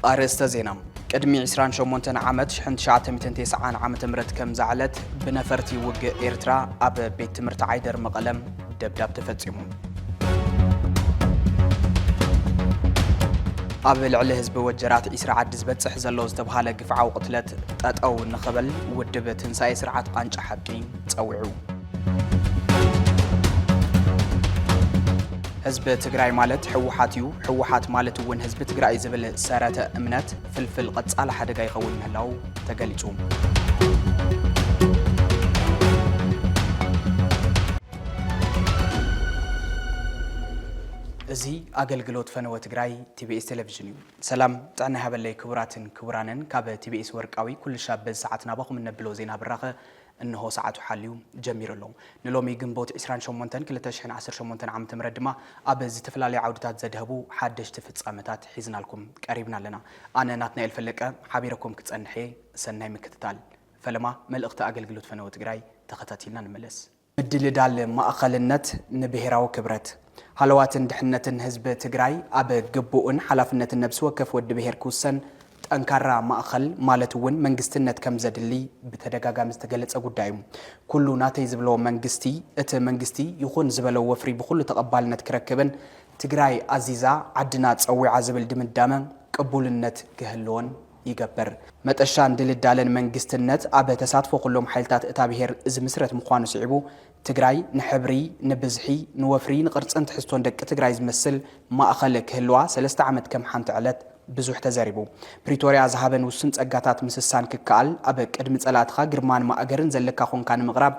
أرستا زينام قدمي 28 عامت 1990 عامت مرت كم زعلت بنفرتي وق إيرترا أب بيت مرت عيدر مقلم دبداب تفتصمون أب العلي حزب وجرات إسراع دزبت زلو زتبهاله قفعه وقتلت تأو نخبل ودب تنساي سرعات قانج حقي تصوعو حزب تግራይ ማለት ሕወሓት እዩ ሕወሓት ማለት እውን ህዝቢ ትግራይ ዝብል ሰረተ እምነት ፍልፍል ቀጻለ ሓደጋ ይኸውን ምህላው ተገሊጹ እዚ አገልግሎት ፈነወ ትግራይ ቲቢኤስ ቴሌቪዥን እዩ ሰላም ጥዕና ሃበለይ ክቡራትን ክቡራንን ካብ ቲቢኤስ ወርቃዊ ኩሉ ሻብ ሰዓትና ባኹም ነብሎ ዜና ብራኸ እንሆ ሰዓቱ ሓልዩ ጀሚሩሎም ንሎሚ ግንቦት 28 2018 ዓመተ ምህረት ድማ ኣብ ዝተፈላለዩ ዓውድታት ዘድህቡ ሓደሽቲ ፍጻመታት ሒዝናልኩም ቀሪብና ኣለና ኣነ ናትናኤል ፈለቀ ሓቢረኩም ክጸንሐ ሰናይ ምክትታል ፈለማ መልእኽቲ አገልግሎት ፈነወ ትግራይ ተኸታቲልና ንመለስ ምድልዳል ማእኸልነት ንብሔራዊ ክብረት ሃለዋትን ድሕነትን ህዝብ ትግራይ ኣብ ግቡእን ሓላፍነትን ነብስ ወከፍ ወዲ ብሔር ክውሰን ጠንካራ ማእኸል ማለት እውን መንግስትነት ከም ዘድሊ በተደጋጋሚ ዝተገለጸ ጉዳይ ኩሉ ናተይ ዝብሎ መንግስቲ እቲ መንግስቲ ይኹን ዝበለው ወፍሪ ብኩሉ ተቀባልነት ክረክብን ትግራይ አዚዛ ዓድና ጸዊዓ ዝብል ድምዳመ ቅቡልነት ክህልዎን ይገበር መጠሻ እንድልዳለን መንግስትነት ኣብ ተሳትፎ ኩሎም ሓይልታት እታ ብሔር እዚ ምስረት ምዃኑ ስዒቡ ትግራይ ንሕብሪ ንብዝሒ ንወፍሪ ንቅርጽን ትሕዝቶን ደቂ ትግራይ ዝመስል ማእኸል ክህልዋ 3 ዓመት ከም ሓንቲ ዕለት ብዙሕ ተዘሪቡ ፕሪቶሪያ ዝሃበን ውስን ጸጋታት ምስሳን ክካል ኣብ ቅድሚ ጸላትኻ ግርማን ማእገርን ዘለካ ኾንካ ንምቕራብ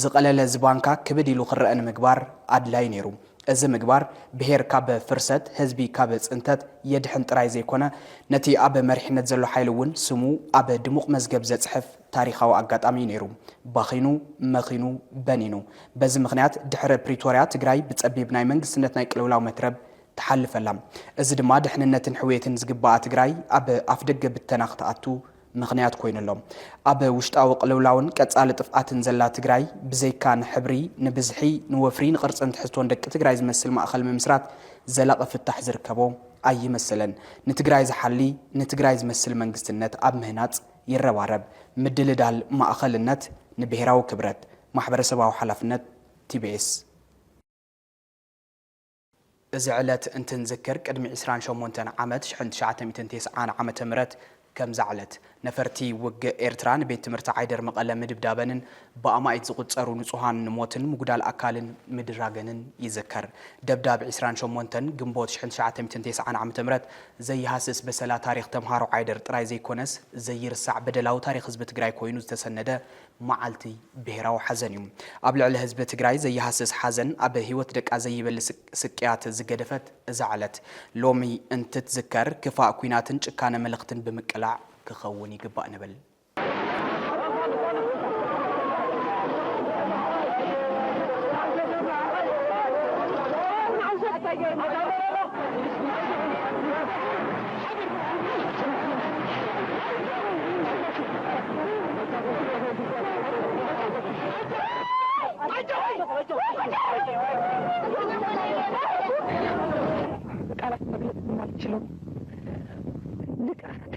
ዝቐለለ ዝባንካ ክብድ ኢሉ ክረአን ምግባር አድላይ ነይሩ እዚ ምግባር ብሔር ካብ ፍርሰት ህዝቢ ካብ ጽንተት የድሕን ጥራይ ዘይኮነ ነቲ ኣብ መሪሕነት ዘሎ ሓይል እውን ስሙ ኣብ ድሙቕ መዝገብ ዘጽሕፍ ታሪኻዊ አጋጣሚ ነይሩ ባኺኑ መኺኑ በኒኑ በዚ ምኽንያት ድሕረ ፕሪቶሪያ ትግራይ ብጸቢብ ናይ መንግስትነት ናይ ቅልውላው መትረብ تحلفلا إذا ድማ ድሕንነትን ሕውየትን ዝግባኣ ትግራይ ኣብ ኣፍደገ ብተናኽ ተኣቱ ምኽንያት ኮይኑ ሎም ኣብ ውሽጣዊ ቅልውላውን ቀጻሊ ጥፍኣትን ዘላ ትግራይ ብዘይካ ንሕብሪ ንብዝሒ ንወፍሪ ንቅርጽን ትሕዝቶን ደቂ ትግራይ ዝመስል ማእኸል ምምስራት ዘላቐ ፍታሕ ዝርከቦ ኣይመስለን ንትግራይ ዝሓሊ ንትግራይ ዝመስል መንግስትነት ኣብ ምህናጽ ይረባረብ ምድልዳል ማእኸልነት ንብሔራዊ ክብረት ማሕበረሰባዊ ሓላፍነት ቲቢኤስ إذا علت أنت نذكر قدم 28 عامت 1990 عامة مرت كم زعلت نفرتي وق إيرتران بيت مرت عيدر مقالة مدبدابن بأمايت زقصرو نصوحان نموتن مقدال أكالن مدراجنن يذكر دبداب 28 جنبوت 1990 عامة مرت زي هاسس بسلا تاريخ تمهارو عيدر تراي زي كونس زي رسع بدلاو تاريخ حزب تግራይ ኮይኑ ዝተሰነደ معالتي بهراو حزنيم قبل على حزب تግራይ زي هاسس حزن أب هيوت دق زي بل سقيات زقدفت زعلت لومي انت تذكر كفاء كويناتن ጭካነ መልእኽትን بمقلاع كخون يقبأ نبل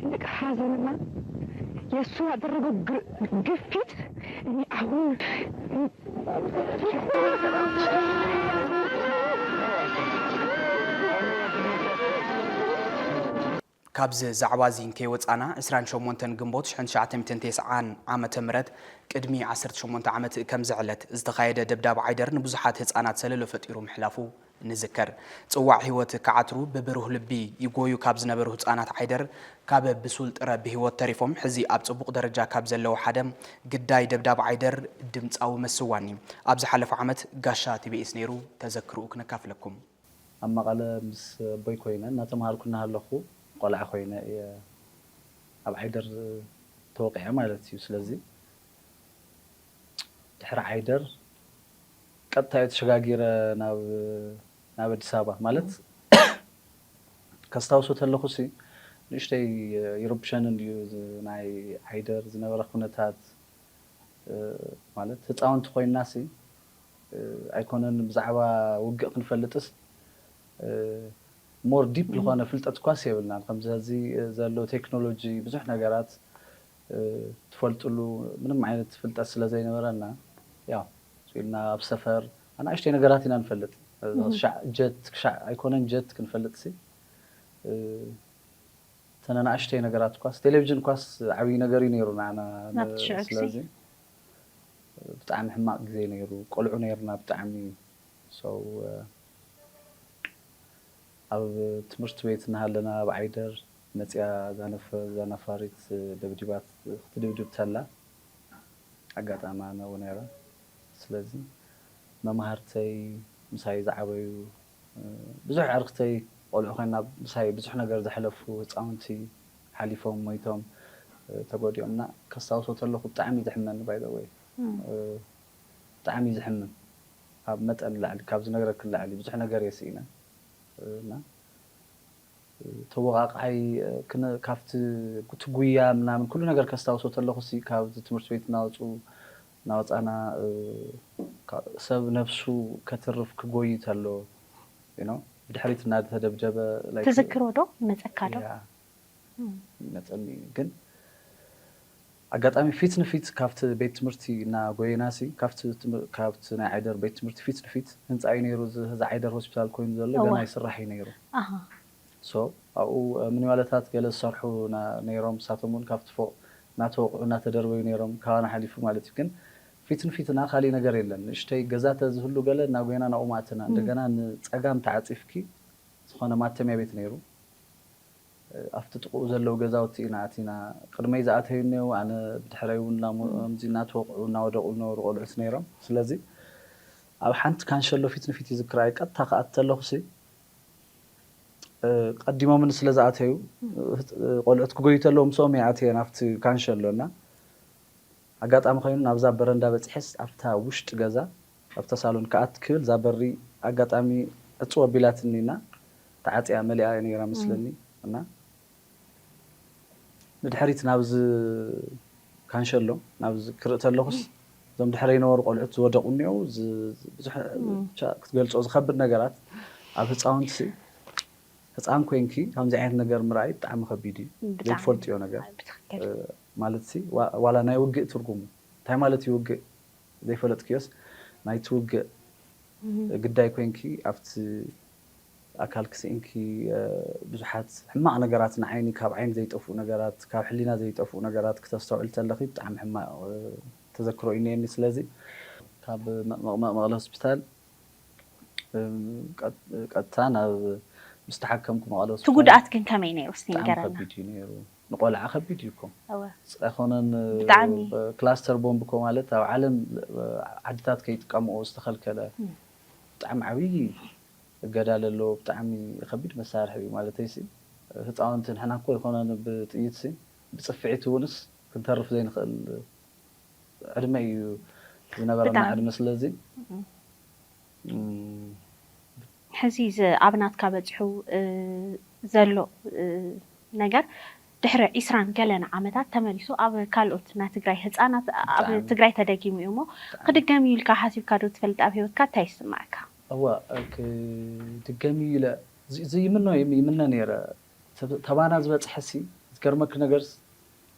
لك حازمنا يسوع درجة قفت اني اهون كابز زعوازين كي وصانا 28 جنبوت 1990 عامة مرت قدمي 18 عامت كم زعلت ازدخايده دبداب عيدر نبزحات ህፃናት ሰለሎ ፈጢሩ محلافو نذكر صواع هيوت كعترو ببروه لبي يقويو كابز نبروه ህፃናት عيدر كاب بسولط رب هيوت تريفهم حزي اب صبوق درجه كاب زلو حدم قداي دبداب عيدر دمصاو مسواني ابز حلف عامت غاشا تيبيس نيرو تذكروا كنكافلكم اما قال مس بوي كوينا نتمهال كنا هلخو قلع خوينا اب عيدر توقع مالتي سلازي دحر عيدر قطعت شغاغير ናብ አዲስ አበባ ማለት ከስታውሱ ተለኹሲ ንሽተይ ዩሮፕሽን እንዲዩ ናይ ሃይደር ዝነበረ ኩነታት ማለት ህፃውንቲ ኮይናሲ ኣይኮነን ብዛዕባ ውግእ ክንፈልጥስ مور ديب لخونا فلتت كواس يبلنا خمزازي زالو تكنولوجي بزح نجارات تفلتلو من معينة فلتت سلا زي نورنا يا سوينا بسفر أنا عشت نجاراتنا نفلت شع جت شع يكونن جت كنفلت سي أنا عشت نجارات كواس تلفزيون كواس عبي نجارين يرونا أنا سلازي بتعمل حماق زي نيرو قلعو نيرنا بتعمي سو أو تمرت بيتنا هلنا بعيدر نتيا زنفاريت دبديبات تدبدب تلا عقد أمانة ونيرة سلازي ما مهارتي مساي زعبيو بزح عرقتي قلعو خينا مساي بزح نقر زحلفو تعاونتي حليفهم ميتهم تقوديومنا كستاوسو تلخو بتعمي زحمن باي ذا واي بتعمي زحمن هاب متأن لعلي كابز نقرك لعلي بزح نقر يسينا نا توقعي كنا كافت كنت قوية من كل نقر كستاوسو تلخو سي كابز تمرت بيت ناوت أنا سب نفسه كترف كقوي تلو you know بدحريت النادي تدبجبة تذكروا دو متأكدو متأني جن أقطعمي فيت نفيت كافت بيت مرتي نا قوي ناسي كافت نا عيدر بيت مرتي فيت نفيت هنت أي نيرو هذا عيدر هوسبيتال كوين زلة جنا يسرحي نيرو so أو من والدات قال الصرحو نيروم ساتمون كافت فوق ناتوق ناتدربي نيروم كان حليفو مالتي كن فيت نفيتنا خالي نجار يلن اشتي جزات زهلو قال ناقينا نقوماتنا عندنا نتقام تعاطفكي سخونه ماتميا بيت نيرو افتطقو زلو جزاوتي ناتينا قدمي زاتينو انا بدحريونا مزينا توقعونا ودقو نور قلعس نيرم سلازي اب حنت كان شلو فيت نفيتي ذكراي قطا قاتلخسي قديمو من سلازاتيو قلعت كغيتلهم سومياتي نافت كان شلونا أقاطع مخيون نابزا برندا بتحس أفتها وشت جزا أفتها سالون كأتكل زابري أقاطع مي أتصور بلاتنينا تعاتي عملي يعني رامسلني أنا بدحريت نابز كان شلو نابز كرت اللغس زم دحرينا ورقلعت ودقوني أو بزح تقول صوز خبر نجارات أبى تصاونتي تصان كوينكي هم زعيم نجار مرايت تعم خبيدي زي فولتيو نجار مالتي ولا نايوجئ ترجمه تاي مالتي يوجئ زي فلت كيس ناي توجئ قداي كوينكي أفت أكل كسينكي بزحات حما نجاراتنا عيني كاب عين زي تقفو نجارات كاب حلينا زي تقفو نجارات كتستوعب التلخي بتعم حما تذكروا إني الناس لازم كاب مغلى هوسبيتال قد تانا مستحكمكم مغلى هوسبيتال تقول أتكن كمين يوستين جرنا نقول عخبيديكم أوه أخونا كلاستر بومبكم مالت أو عالم عدتات كي تقاموا استخل كذا طعم عوي الجدال اللي بطعمي خبيد مسارح مالتيسي هتعاونتن حنا كل خونا بتيتسي بتصفعي تونس كنت تعرف زين خل عدمي نبرنا عدم سلازي حزيز أبنات كابتحو زلو نجار دحر إسران قالنا عمتات تمارسو أب كالوت ناتجري هتأنا أب تجري تدقيم يومه قد جميل كحاسب كادو تفلت أبيه وتكتايس معك هو تجميل زي منه نيرة تبانا زبط حسي تكرمك نجرس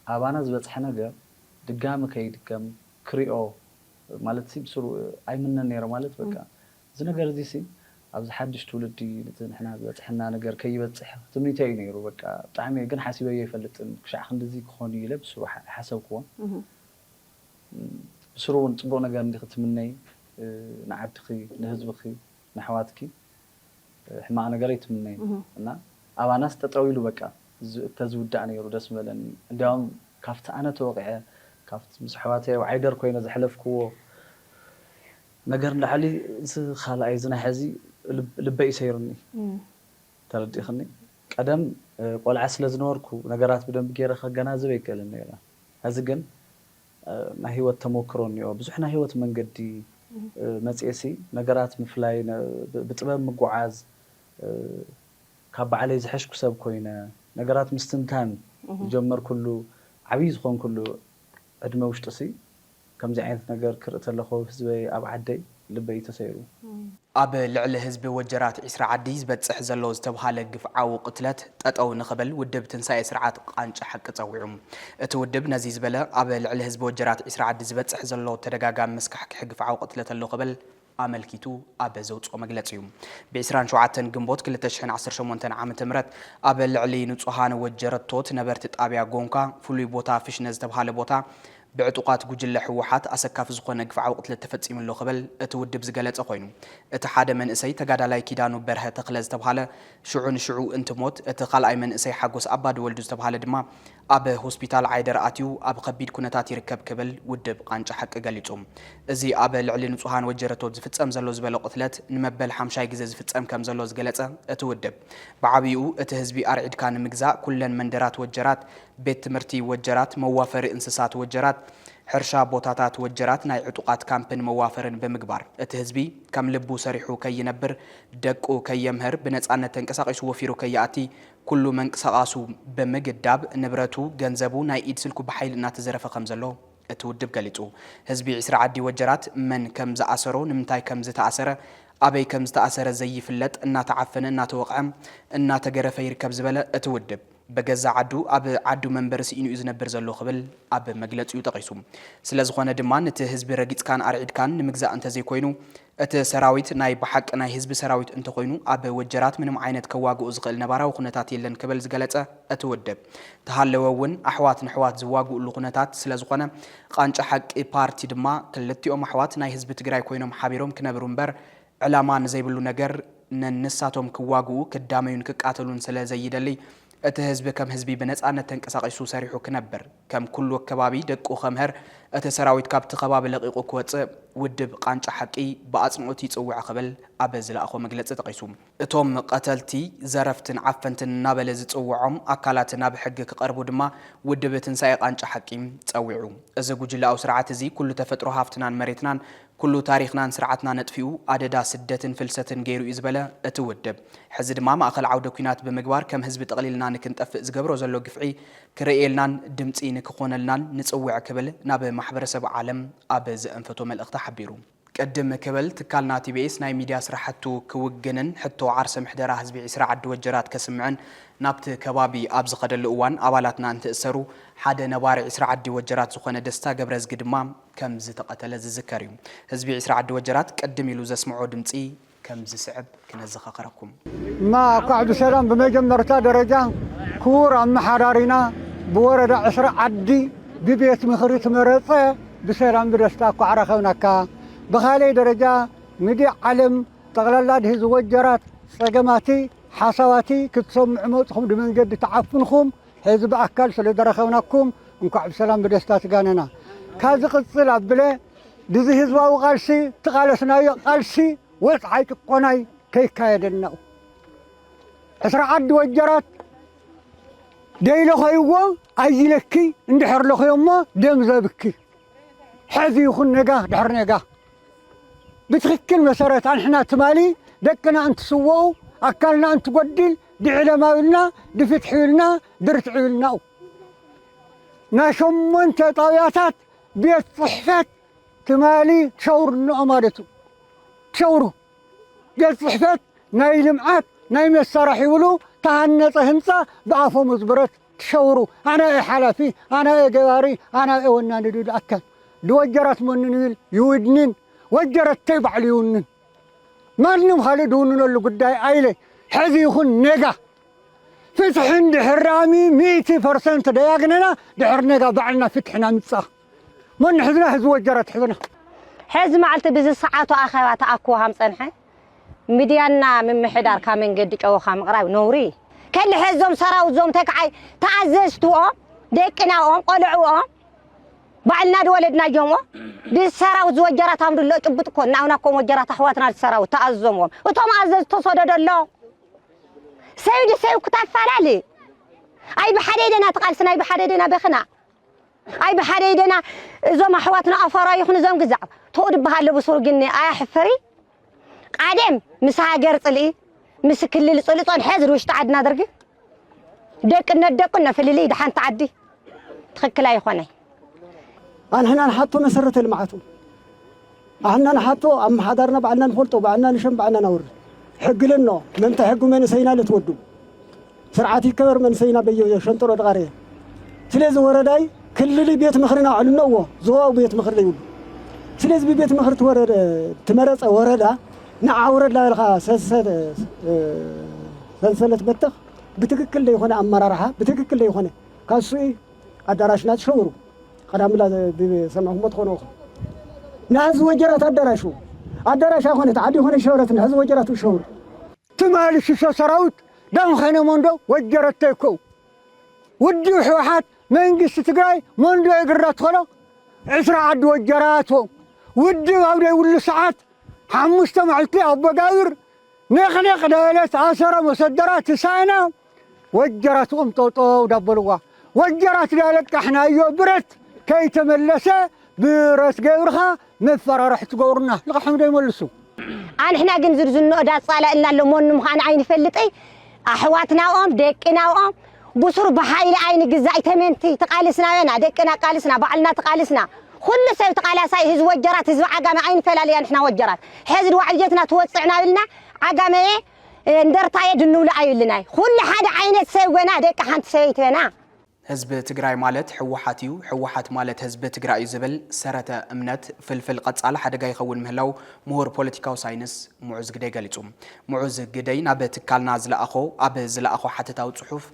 أبانا زبط حنجر دقام كي دقام كريو مالتي بسرو أي منه نيرة مالت بقى زي نجر دي سي أبز حدش تولدي نحنا بتحنا نجار كي بتصح تمنيتي نيرو بقى طعمي جن حاسبة يفلت كش عخن دزي كخوني يلبس وحسب كون بسرو نطبق نجار ندخل مني نعبتخي نهزبخي نحواتكي حما نجاريت مني أنا أبا ناس تطويلو بقى تزود دعني يرو دس ملني اليوم كافت أنا توقع كافت مسحواتي وعيدر كوينة زحلف كو نجار لحالي خالا عايزنا حزي لبي يسيرني تردي خني قدم قول عسل زنوركو نجارات بدم بجيرة خجنازة بيكلني لا هزجن ما هي التموكروني أو بزحنا هي من قدي مسيسي نجارات مفلاين بتبقى مجوعاز كاب عليه زحش كسب كوينة نجارات مستنتان جمر كله عبيز خون كله أدمى وشتسي كم زعينت نجار كرت له خوف زوي أبعدي ልበይ ተሰይሩ ኣብ ልዕሊ ህዝቢ ወጀራት 20 ዓዲ ዝበፅሕ ዘሎ ዝተብሃለ ግፍዓዊ ቅትለት ጠጠው ንኽብል ውድብ ትንሳኤ ስርዓት ቃንጫ ሓቂ ፀዊዑ እቲ ውድብ ነዚ ዝበለ ኣብ ልዕሊ ህዝቢ ወጀራት 20 ዓዲ ዝበፅሕ ዘሎ ተደጋጋሚ መስካሕክሕ ግፍዓዊ ቅትለት ኣሎ ክብል ኣመልኪቱ ኣብ ዘውፅኦ መግለፂ እዩ ብ27 ግንቦት 2018 ዓ.ም ኣብ ልዕሊ ንጹሃን ወጀረቶት ነበርቲ ጣብያ ጎንካ ፍሉይ ቦታ ፍሽነ ዝተብሃለ ቦታ بعتقات جل حوحات أسكاف زخونة قفع وقت للتفتيم اللو قبل أتودب زجلت أخوينو اتحاد من إسي تقعد على كيدانو برها تقلز تبهاله شعو انت موت اتقال أي من إسي حقوس أباد والدوز تبهاله دما أب هوسبيتال عيدر آتيو أب قبيد كونتاتي ركب قبل ودب قانش حق قاليتهم زي أب العلن صهان وجرتو زفت أمزلو زبالو قتلت نمبل حمشاي جز زفت أم كمزلو زجلته أتودب بعبيو اتهزبي أرعد كان مجزاء كلن مندرات وجرات بيت مرتي وجرات موافر انسسات وجرات حرشا بوتاتات وجرات ناي عطوقات كامبن موافرن بمقبار اتهزبي كم لبو سريحو كي ينبر دقو كي يمهر بنصانه تنقساقس وفيرو كي ياتي كل من قسقاسو بمقداب نبرتو ገንዘቡ ናይ ኢድ ስልኩ بحيل እናተዘረፈ ከምዘሎ እትውድብ ገሊጹ ህዝቢ 20 ዓዲ ወጀራት መን ከም ዝኣሰሮ ንምንታይ ከም ዝተኣሰረ ኣበይ ከም ዝተኣሰረ ዘይፍለጥ እናተዓፈነ እናተወቅዐ እናተገረፈ ይርከብ ዝበለ እትውድብ በገዛ ዓዱ ኣብ ዓዱ መንበር ሲኢኑ ዝነብር ዘሎ ክብል ኣብ መግለጺኡ ጠቂሱ ስለዝኾነ ድማ ነቲ ህዝቢ ረጊጽካን ኣርዒድካን ንምግዛእ እንተ ዘይኮይኑ እቲ ሰራዊት ናይ በሐቅ ናይ ህዝቢ ሰራዊት እንተ ኮይኑ ኣብ ወጀራት ምንም ዓይነት ከዋግኡ ዝኽእል ነባራዊ ኩነታት የለን ክብል ዝገለጸ እትውድብ ተሃለወውን ኣሕዋት ንሕዋት ዝዋግኡሉ ኩነታት ስለዝኾነ ቃንጫ ሓቂ ፓርቲ ድማ ክልቲኦም ኣሕዋት ናይ ህዝቢ ትግራይ ኮይኖም ሓቢሮም ክነብሩ እምበር ዕላማ ንዘይብሉ ነገር ነንሳቶም ክዋግኡ ክዳመዩን ክቃተሉን ስለ ዘይደሊ እቲ ህዝቢ ከም ህዝቢ በነጻነት ተንቀሳቂሱ ሰሪሑ ክነብር ከም ኩሉ ከባቢ ደቁ ኸምህር እቲ ሰራዊት ካብቲ ከባቢ ለቂቁ ክወፅእ ውድብ ቃንጫ ሓቂ በአጽንኦት ይጽውዕ ክብል ኣብ ዝለኣኾ መግለጺ ጠቂሱ እቶም ቀተልቲ ዘረፍትን ዓፈንትን እናበለ ዝጽውዖም ኣካላት ናብ ሕጊ ክቐርቡ ድማ ውድብ ትንሳኤ ቃንጫ ሓቂ ፀዊዑ እዚ ጉጅላዊ ስርዓት እዚ ኩሉ ተፈጥሮ ሃፍትናን መሬትናን كل تاريخنا سرعتنا نطفيو عددا سدة فلسة غيرو إزبلا أتودب حزد ما أخل عودة كينات بمقبار كم حزب تقليلنا نكنتف زقبرو زلو قفعي كرئيلنا دمتي نكخونلنا نتصوع كبل ناب محبر سبع عالم أبز أنفتو ملأخت حبيرو قدم كبل تكالنا تي بي اس ناي ميديا سرحتو كوجنن حتو عرس محدرة حزب إسراع الدوجرات كسمعن نابت كبابي أبز قدر الأوان أبالاتنا أنت أسرو حدا نوارع إسراع الدوجرات سخونة دستا قبرز قدمام كم زتقتل زذكريو حزب إسراع الدوجرات قدم يلوز اسمعو دمتي كم زسعب كنزخ قركم ما قعد سلام بمجمرتا درجة كور أم حرارنا بورد إسراع عدي ببيت مخريط مرطة بسلام بدستاكو عرخوناكا بخالي درجة مدي علم تغلالاد هز وجرات سقماتي حصواتي كتسمع موتكم دمن جد تعفنكم حزب أكل سلدرخوناكم ونكعب سلام بدستات قاننا كازق الصلاة بلا دزي هزوا وقالسي تقالسنا قالسي وقعيت قناي كي كايدنا أسرع عد وجرات ديلو خيوة أيلكي اندحر له خيوما دم زبكي حذي يخون نقاه دحر نقاه بتخكل مسارات عن حنا تمالي دكنا أنت سووا أكلنا أنت قدل دعنا ما قلنا دفتحولنا درتعولنا ناشم انت طاوياتات بيت صحفات تمالي تشور النعمارتو تشورو بيت صحفات ناي لمعات ناي مسارح يولو تهنط هنصا بعفو مزبرت تشورو أنا إيه حلفي أنا إيه جواري أنا إيه ونا ندود أكل دوجرت من يودنين وجرت تبع ليونن ما لهم خالدون اللي قداي عيلي حذي يخون نجا فتح عند حرامي 100% دياغننا دحر نجا بعلنا فتحنا متصاخ من حزنا حز وجرت حزنا حز معلت بزي ساعات واخوات اكوها مصنحه ميديانا من محدار كامن قد جوخا مقراو نوري كل حزهم سراو زوم تكعي تعززتوهم دقناهم قلعوهم بعلنا دولدنا جومو دي سراو زوجرات امر لو طبطكو ناوناكم وجرات احواتنا سراو تعزمهم وتم عزز تصددلو سيدي سيو كتافالالي اي بحديدنا تقالسنا اي بحديدنا بخنا اي بحديدنا زوم احواتنا افرا يخن زوم غزع تود بهال بسورغني اي حفري قادم مساغر صلي مسكلل صليطون حزر وش تعدنا درغي دقنا فللي دحان تعدي تخكل اي خوني أنا هنا نحطوا مسرة المعتو احنا نحطو ام حضرنا بعنا نخلطو بعنا نشم بعنا نور حق لنا من تحقوا من سينا لتودو سرعتي كبر من سينا بيو شنطر دغاريه سلازي ورداي كل اللي بيت مخرنا علنو زواو بيت مخر ليو سلازي بيت مخر تورد تمرص وردا نع ورد لا الغا سلسله بتخ بتككل لي هنا امرارها بتككل لي هنا كاسوي اداراشنا تشورو قدام لا بسمعهم تخونو ناز وجرات أدراش أخونا تعدي هنا شورة ناز وجرات وشور تمالش شو سراوت دام خينا موندو وجرات تيكو ودي حوحات من قصة تقاي موندو يقرات خلو عسر عد وجراتو ودي أولي ولي ساعات حمست معلتي أبو قاير نخنق دايلت عشرة مصدرات ساينا وجرات أمطوطو ودبلوا وجرات دايلت احنا أيو برت كي تملسه برس قيرها مفرا رح تقورنا لقحم دايما لسو أنا إحنا جنزر زنو دا صالة إلنا لمون مخان عين فلتي أحواتنا وام ديكنا وام بصر بحايل عين جزاي تمنتي تقالسنا وينا ديكنا قالسنا بعلنا تقالسنا كل سي تقالساي هز وجرات هز عقام عين فلاليان إحنا وجرات حزر وعجتنا توسعنا لنا عقام ندرتاي دنو لعيلنا كل حدا عين تسوينا ديك حنت سويتنا حزب تግራይ ማለት ሕወሓት እዩ ሕወሓት ማለት ህዝብ ትግራይ ዝብል ሰረተ እምነት ፍልፍል ቀጻለ ሓደጋ ይኸውን ምህላው ምሁር ፖለቲካዊ ሳይንስ ሙዑዝ ግደይ ገሊጹ ሙዑዝ ግደይ ናብ ትካልና ኣብ ዝለኣኾ ሓተታዊ ጽሑፍ